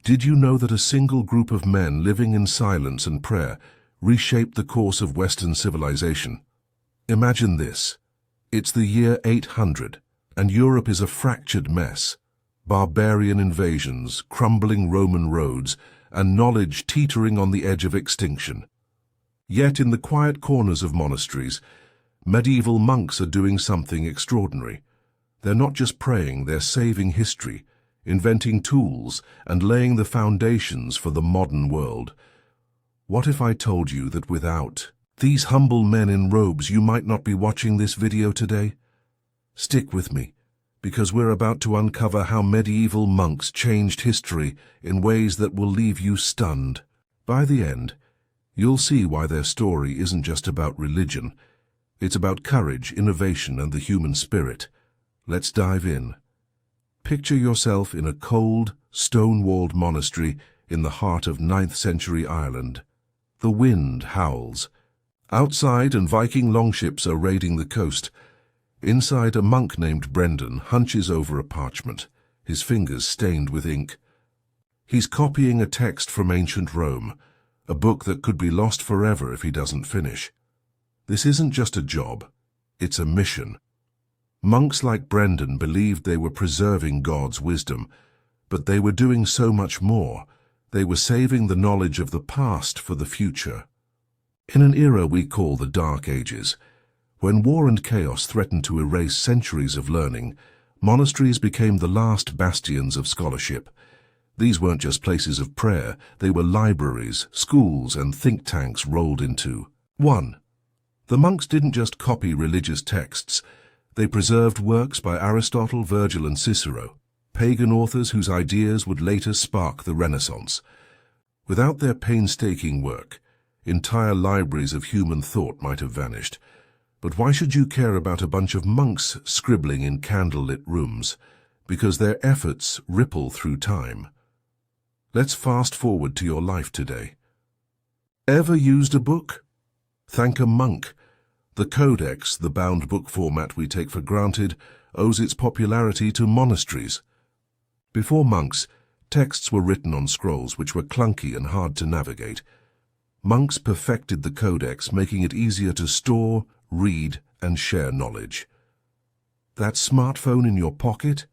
Did you know that a single group of men living in silence and prayer reshaped the course of Western civilization? Imagine this. It's the year 800, and Europe is a fractured mess. Barbarian invasions, crumbling Roman roads, and knowledge teetering on the edge of extinction. Yet in the quiet corners of monasteries, medieval monks are doing something extraordinary. They're not just praying, they're saving history, inventing tools, and laying the foundations for the modern world. What if I told you that without these humble men in robes, you might not be watching this video today? Stick with me, because we're about to uncover how medieval monks changed history in ways that will leave you stunned. By the end, you'll see why their story isn't just about religion. It's about courage, innovation, and the human spirit. Let's dive in. Picture yourself in a cold, stone-walled monastery in the heart of 9th century Ireland. The wind howls. Outside, and Viking longships are raiding the coast. Inside, a monk named Brendan hunches over a parchment, his fingers stained with ink. He's copying a text from ancient Rome, a book that could be lost forever if he doesn't finish. This isn't just a job, it's a mission. Monks like Brendan believed they were preserving God's wisdom, but they were doing so much more. They were saving the knowledge of the past for the future. In an era we call the Dark Ages, when war and chaos threatened to erase centuries of learning, monasteries became the last bastions of scholarship. These weren't just places of prayer, they were libraries, schools, and think tanks rolled into one. The monks didn't just copy religious texts, they preserved works by Aristotle, Virgil, and Cicero, pagan authors whose ideas would later spark the Renaissance. Without their painstaking work, entire libraries of human thought might have vanished. But why should you care about a bunch of monks scribbling in candlelit rooms? Because their efforts ripple through time. Let's fast forward to your life today. Ever used a book? Thank a monk. The Codex, the bound book format we take for granted, owes its popularity to monasteries. Before monks, texts were written on scrolls which were clunky and hard to navigate. Monks perfected the Codex, making it easier to store, read, and share knowledge. That smartphone in your pocket?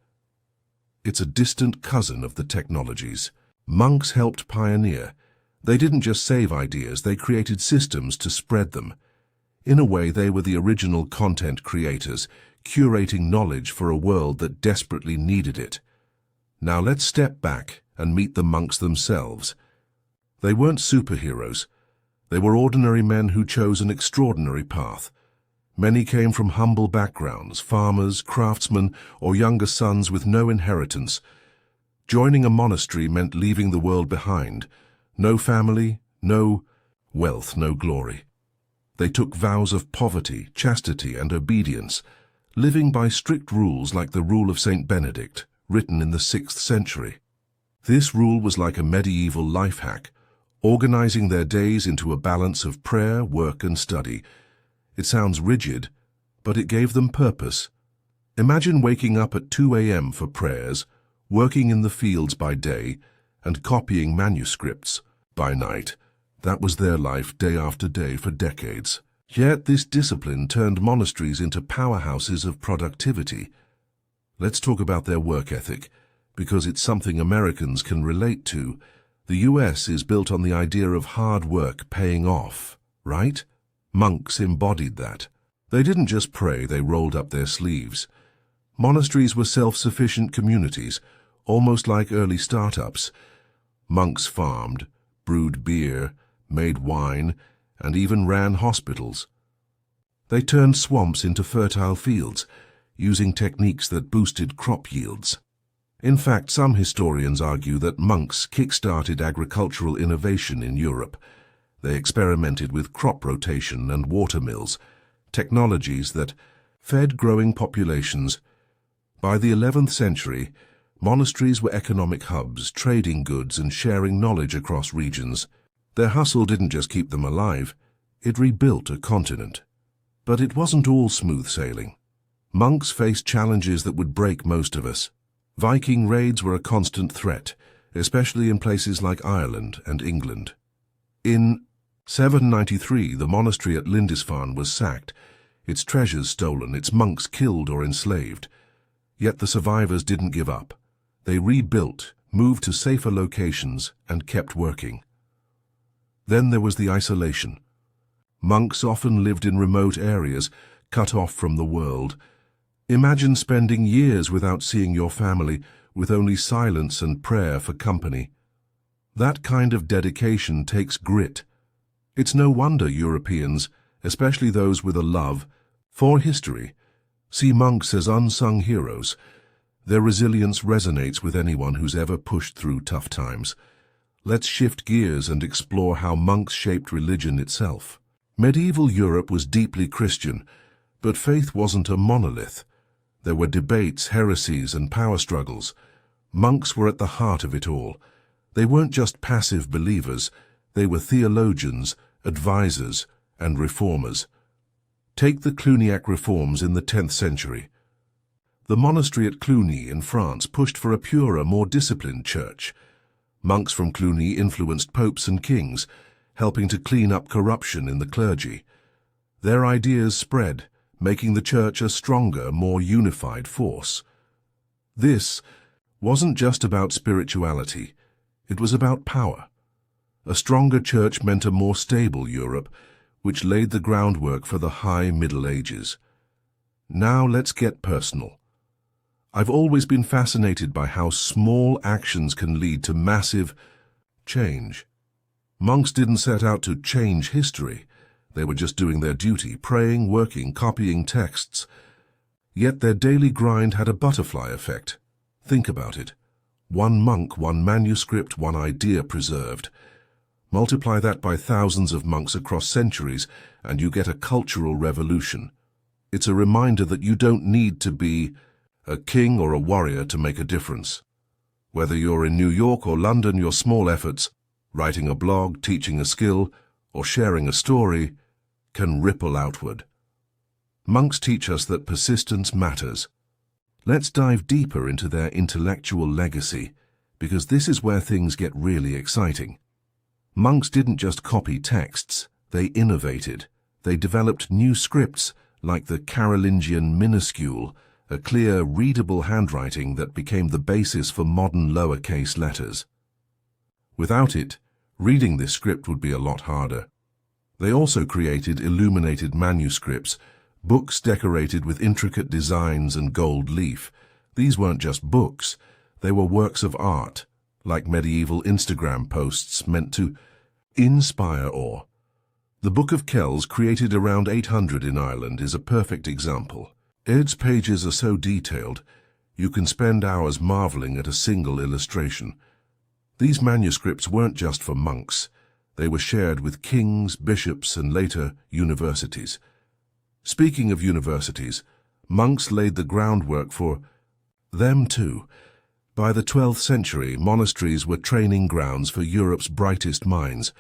It's a distant cousin of the technologies. Monks helped pioneer. They didn't just save ideas, they created systems to spread them. In a way, they were the original content creators, curating knowledge for a world that desperately needed it. Now let's step back and meet the monks themselves. They weren't superheroes. They were ordinary men who chose an extraordinary path. Many came from humble backgrounds, farmers, craftsmen, or younger sons with no inheritance. Joining a monastery meant leaving the world behind. No family, no wealth, no glory. They took vows of poverty, chastity, and obedience, living by strict rules like the Rule of St. Benedict, written in the 6th century. This rule was like a medieval life hack, organizing their days into a balance of prayer, work, and study. It sounds rigid, but it gave them purpose. Imagine waking up at 2 a.m. for prayers, working in the fields by day, and copying manuscripts by night. That was their life day after day for decades. Yet this discipline turned monasteries into powerhouses of productivity. Let's talk about their work ethic, because it's something Americans can relate to. The US is built on the idea of hard work paying off, right? Monks embodied that. They didn't just pray, they rolled up their sleeves. Monasteries were self-sufficient communities, almost like early startups. Monks farmed, brewed beer, made wine, and even ran hospitals. They turned swamps into fertile fields, using techniques that boosted crop yields. In fact, some historians argue that monks kick-started agricultural innovation in Europe. They experimented with crop rotation and water mills, technologies that fed growing populations. By the 11th century, monasteries were economic hubs, trading goods and sharing knowledge across regions. Their hustle didn't just keep them alive, it rebuilt a continent. But it wasn't all smooth sailing. Monks faced challenges that would break most of us. Viking raids were a constant threat, especially in places like Ireland and England. In 793, the monastery at Lindisfarne was sacked, its treasures stolen, its monks killed or enslaved. Yet the survivors didn't give up. They rebuilt, moved to safer locations, and kept working. Then there was the isolation. Monks often lived in remote areas, cut off from the world. Imagine spending years without seeing your family, with only silence and prayer for company. That kind of dedication takes grit. It's no wonder Europeans, especially those with a love for history, see monks as unsung heroes. Their resilience resonates with anyone who's ever pushed through tough times. Let's shift gears and explore how monks shaped religion itself. Medieval Europe was deeply Christian, but faith wasn't a monolith. There were debates, heresies, and power struggles. Monks were at the heart of it all. They weren't just passive believers, they were theologians, advisors, and reformers. Take the Cluniac reforms in the 10th century. The monastery at Cluny in France pushed for a purer, more disciplined church. Monks from Cluny influenced popes and kings, helping to clean up corruption in the clergy. Their ideas spread, making the church a stronger, more unified force. This wasn't just about spirituality, it was about power. A stronger church meant a more stable Europe, which laid the groundwork for the High Middle Ages. Now let's get personal. I've always been fascinated by how small actions can lead to massive change. Monks didn't set out to change history. They were just doing their duty, praying, working, copying texts. Yet their daily grind had a butterfly effect. Think about it. One monk, one manuscript, one idea preserved. Multiply that by thousands of monks across centuries, and you get a cultural revolution. It's a reminder that you don't need to be a king or a warrior to make a difference. Whether you're in New York or London, your small efforts, writing a blog, teaching a skill, or sharing a story, can ripple outward. Monks teach us that persistence matters. Let's dive deeper into their intellectual legacy, because this is where things get really exciting. Monks didn't just copy texts, they innovated. They developed new scripts, like the Carolingian minuscule, a clear, readable handwriting that became the basis for modern lowercase letters. Without it, reading this script would be a lot harder. They also created illuminated manuscripts, books decorated with intricate designs and gold leaf. These weren't just books, they were works of art, like medieval Instagram posts meant to inspire awe. The Book of Kells, created around 800 in Ireland, is a perfect example. Its pages are so detailed, you can spend hours marveling at a single illustration. These manuscripts weren't just for monks. They were shared with kings, bishops, and later universities. Speaking of universities, monks laid the groundwork for them too. By the 12th century, monasteries were training grounds for Europe's brightest minds.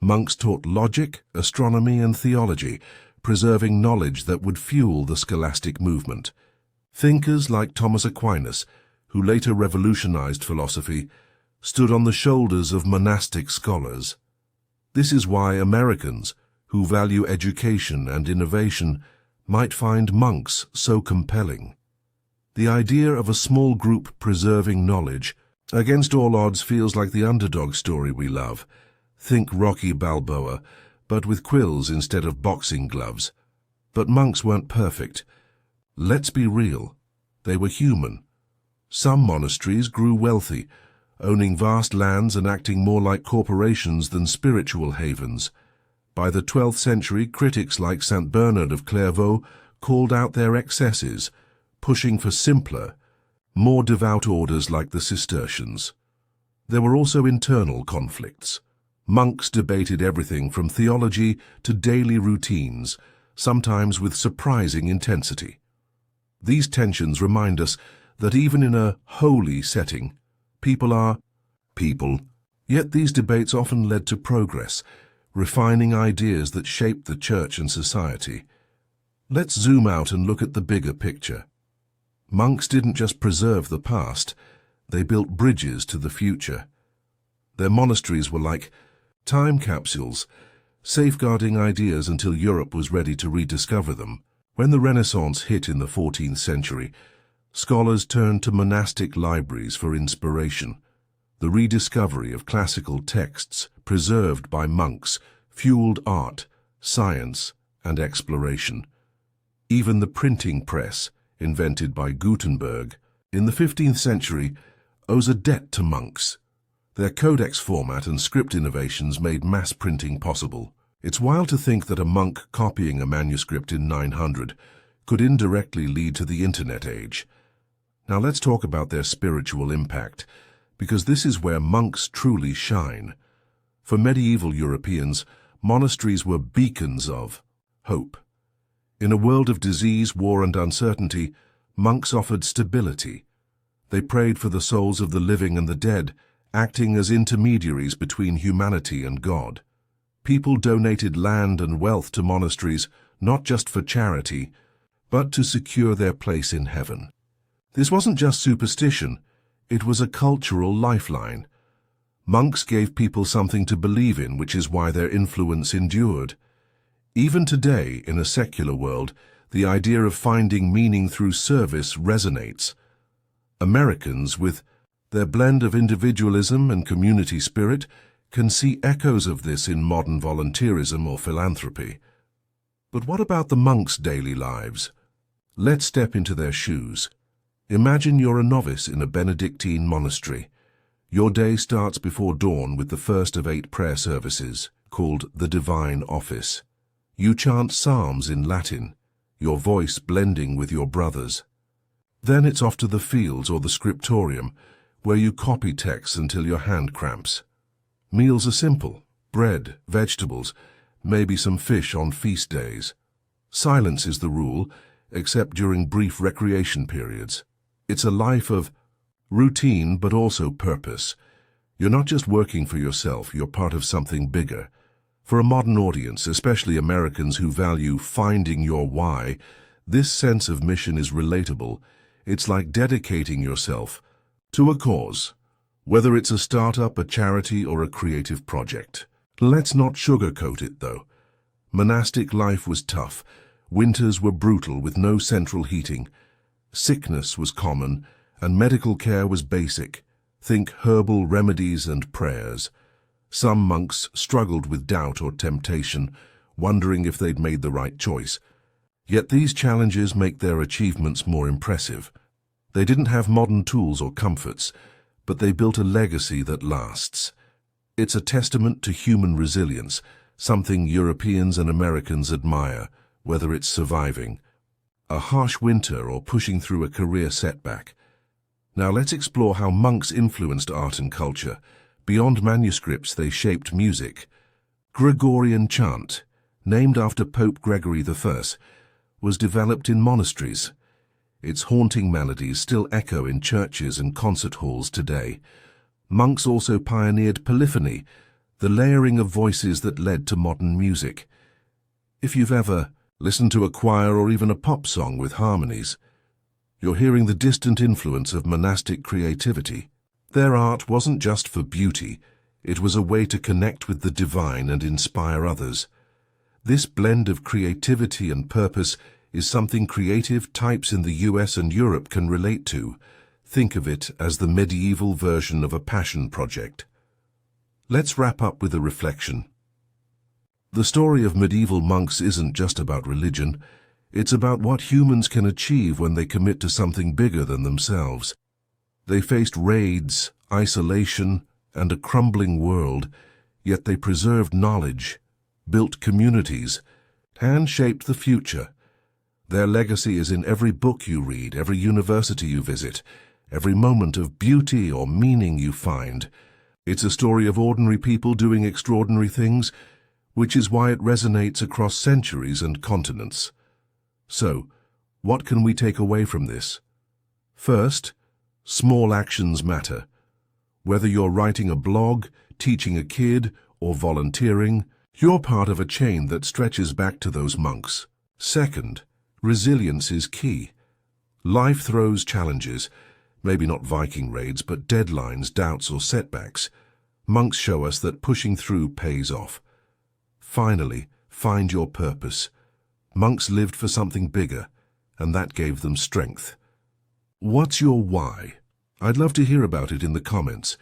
Monks taught logic, astronomy, and theology, preserving knowledge that would fuel the scholastic movement. Thinkers like Thomas Aquinas, who later revolutionized philosophy, stood on the shoulders of monastic scholars. This is why Americans, who value education and innovation, might find monks so compelling. The idea of a small group preserving knowledge against all odds feels like the underdog story we love. Think Rocky Balboa, but with quills instead of boxing gloves. But monks weren't perfect. Let's be real. They were human. Some monasteries grew wealthy, owning vast lands and acting more like corporations than spiritual havens. By the 12th century, critics like Saint Bernard of Clairvaux called out their excesses, pushing for simpler, more devout orders like the Cistercians. There were also internal conflicts. Monks debated everything from theology to daily routines, sometimes with surprising intensity. These tensions remind us that even in a holy setting, people are people. Yet these debates often led to progress, refining ideas that shaped the church and society. Let's zoom out and look at the bigger picture. Monks didn't just preserve the past, they built bridges to the future. Their monasteries were like time capsules, safeguarding ideas until Europe was ready to rediscover them. When the Renaissance hit in the 14th century, scholars turned to monastic libraries for inspiration. The rediscovery of classical texts preserved by monks fueled art, science, and exploration. Even the printing press, invented by Gutenberg in the 15th century, owes a debt to monks. Their codex format and script innovations made mass printing possible. It's wild to think that a monk copying a manuscript in 900 could indirectly lead to the internet age. Now let's talk about their spiritual impact, because this is where monks truly shine. For medieval Europeans, monasteries were beacons of hope. In a world of disease, war, and uncertainty, monks offered stability. They prayed for the souls of the living and the dead, acting as intermediaries between humanity and God. People donated land and wealth to monasteries, not just for charity, but to secure their place in heaven. This wasn't just superstition, it was a cultural lifeline. Monks gave people something to believe in, which is why their influence endured. Even today, in a secular world, the idea of finding meaning through service resonates. Americans, with their blend of individualism and community spirit, can see echoes of this in modern volunteerism or philanthropy. But what about the monks' daily lives? Let's step into their shoes. Imagine you're a novice in a Benedictine monastery. Your day starts before dawn with the first of 8 prayer services, called the Divine Office. You chant psalms in Latin, your voice blending with your brothers. Then it's off to the fields or the scriptorium, where you copy texts until your hand cramps. Meals are simple: bread, vegetables, maybe some fish on feast days. Silence is the rule, except during brief recreation periods. It's a life of routine but also purpose. You're not just working for yourself, you're part of something bigger. For a modern audience, especially Americans who value finding your why, this sense of mission is relatable. It's like dedicating yourself to a cause, whether it's a startup, a charity, or a creative project. Let's not sugarcoat it, though. Monastic life was tough. Winters were brutal with no central heating. Sickness was common, and medical care was basic. Think herbal remedies and prayers. Some monks struggled with doubt or temptation, wondering if they'd made the right choice. Yet these challenges make their achievements more impressive. They didn't have modern tools or comforts, but they built a legacy that lasts. It's a testament to human resilience, something Europeans and Americans admire, whether it's surviving a harsh winter or pushing through a career setback. Now let's explore how monks influenced art and culture. Beyond manuscripts, they shaped music. Gregorian chant, named after Pope Gregory I, was developed in monasteries. Its haunting melodies still echo in churches and concert halls today. Monks also pioneered polyphony, the layering of voices that led to modern music. If you've ever listened to a choir or even a pop song with harmonies, you're hearing the distant influence of monastic creativity. Their art wasn't just for beauty, it was a way to connect with the divine and inspire others. This blend of creativity and purpose is something creative types in the US and Europe can relate to. Think of it as the medieval version of a passion project. Let's wrap up with a reflection. The story of medieval monks isn't just about religion, it's about what humans can achieve when they commit to something bigger than themselves. They faced raids, isolation, and a crumbling world, yet they preserved knowledge, built communities, and shaped the future. Their legacy is in every book you read, every university you visit, every moment of beauty or meaning you find. It's a story of ordinary people doing extraordinary things, which is why it resonates across centuries and continents. So, what can we take away from this? First, small actions matter. Whether you're writing a blog, teaching a kid, or volunteering, you're part of a chain that stretches back to those monks. Second, resilience is key. Life throws challenges, maybe not Viking raids, but deadlines, doubts, or setbacks. monks show us that pushing through pays off. Finally, find your purpose. Monks lived for something bigger, and that gave them strength. What's your why? I'd love to hear about it in the comments.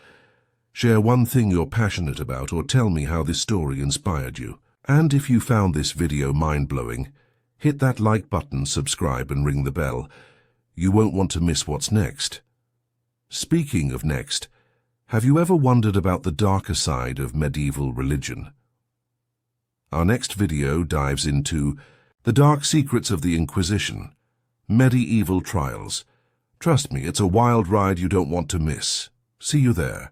Share one thing you're passionate about or tell me how this story inspired you. And if you found this video mind-blowing, hit that like button, subscribe and ring the bell. You won't want to miss what's next. Speaking of next, have you ever wondered about the darker side of medieval religion? Our next video dives into the dark secrets of the Inquisition, medieval trials. Trust me, it's a wild ride you don't want to miss. See you there.